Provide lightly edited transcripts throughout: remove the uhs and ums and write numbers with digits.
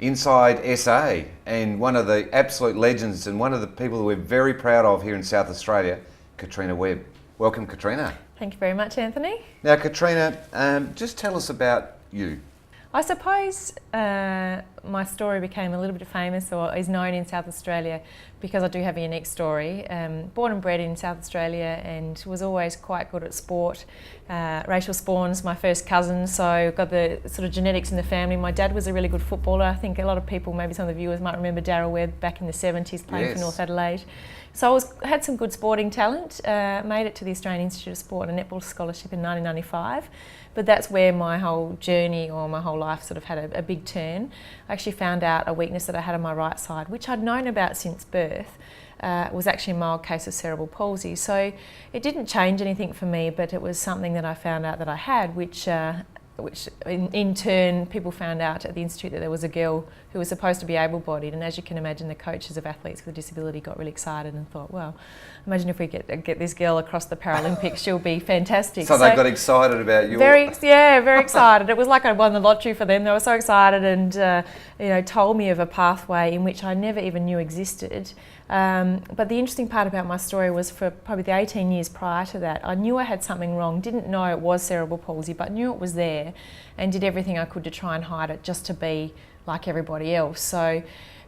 inside SA, and one of the absolute legends and one of the people that we're very proud of here in South Australia, Katrina Webb. Welcome, Katrina. Thank you very much, Anthony. Now, Katrina, just tell us about you. I suppose my story became a little bit famous, or is known in South Australia, because I do have a unique story. Born and bred in South Australia, and was always quite good at sport. Racial Spawn's my first cousin, so got the sort of genetics in the family. My dad was a really good footballer. I think a lot of people, maybe some of the viewers might remember Darryl Webb back in the 70s playing for North Adelaide. So I had some good sporting talent, made it to the Australian Institute of Sport and a netball scholarship in 1995. But that's where my whole journey, or my whole life, sort of had a big turn. I actually found out a weakness that I had on my right side, which I'd known about since birth. Was actually a mild case of cerebral palsy. So it didn't change anything for me, but it was something that I found out that I had, which in turn people found out at the Institute that there was a girl who was supposed to be able-bodied, and as you can imagine, the coaches of athletes with a disability got really excited and thought, well, imagine if we get this girl across the Paralympics, she'll be fantastic. So they got excited about you? Very excited. It was like I won the lottery for them. They were so excited, and told me of a pathway in which I never even knew existed. But the interesting part about my story was, for probably the 18 years prior to that, I knew I had something wrong, didn't know it was cerebral palsy, but knew it was there, and did everything I could to try and hide it, just to be like everybody else. So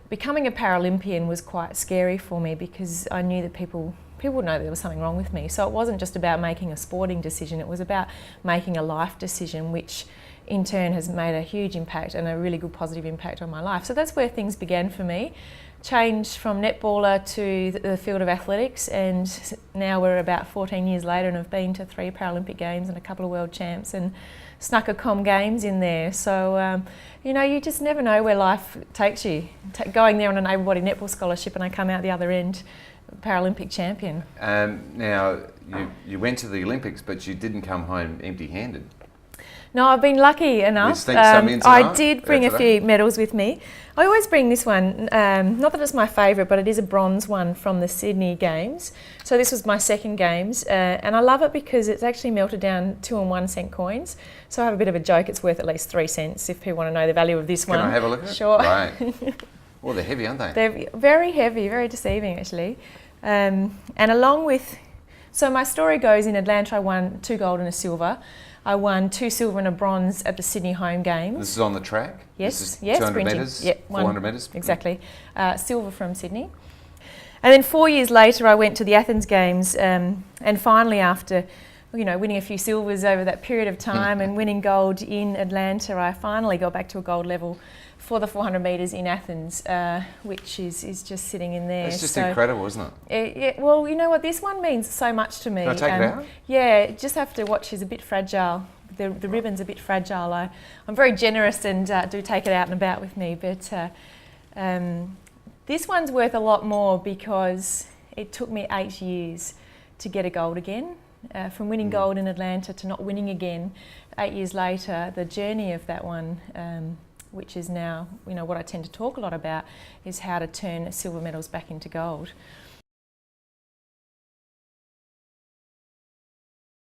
becoming a Paralympian was quite scary for me, because I knew that people would know there was something wrong with me. So it wasn't just about making a sporting decision, it was about making a life decision, which in turn has made a huge impact, and a really good positive impact on my life. So that's where things began for me. Changed from netballer to the field of athletics, and now we're about 14 years later and have been to 3 Paralympic Games and a couple of World Champs, and snuck a Com Games in there. So, you just never know where life takes you. Going there on an able-bodied netball scholarship, and I come out the other end Paralympic champion. Now, you went to the Olympics, but you didn't come home empty-handed. No, I've been lucky enough. I did bring a few medals with me. I always bring this one, not that it's my favourite, but it is a bronze one from the Sydney Games. So this was my second Games, and I love it because it's actually melted down 2 and 1 cent coins. So I have a bit of a joke, it's worth at least 3 cents if people want to know the value of this one. Can I have a look at it? Sure. Right. Well, they're heavy, aren't they? They're very heavy, very deceiving actually. And along with, so my story goes, in Atlanta I won 2 gold and a silver. I won 2 silver and a bronze at the Sydney home games. This is on the track? Yes, this is yes, 200 sprinting. metres, Yep, 400 metres? Exactly. Silver from Sydney. And then 4 years later I went to the Athens Games, and finally, after winning a few silvers over that period of time and winning gold in Atlanta, I finally got back to a gold level for the 400 metres in Athens, which is just sitting in there. It's just incredible, isn't it? Well, you know what, this one means so much to me. Can I take it out? Yeah, just have to watch. It's a bit fragile. The ribbon's a bit fragile. I'm very generous and do take it out and about with me, but this one's worth a lot more because it took me 8 years to get a gold again. From winning gold in Atlanta to not winning again 8 years later. The journey of that one, which is now what I tend to talk a lot about, is how to turn silver medals back into gold.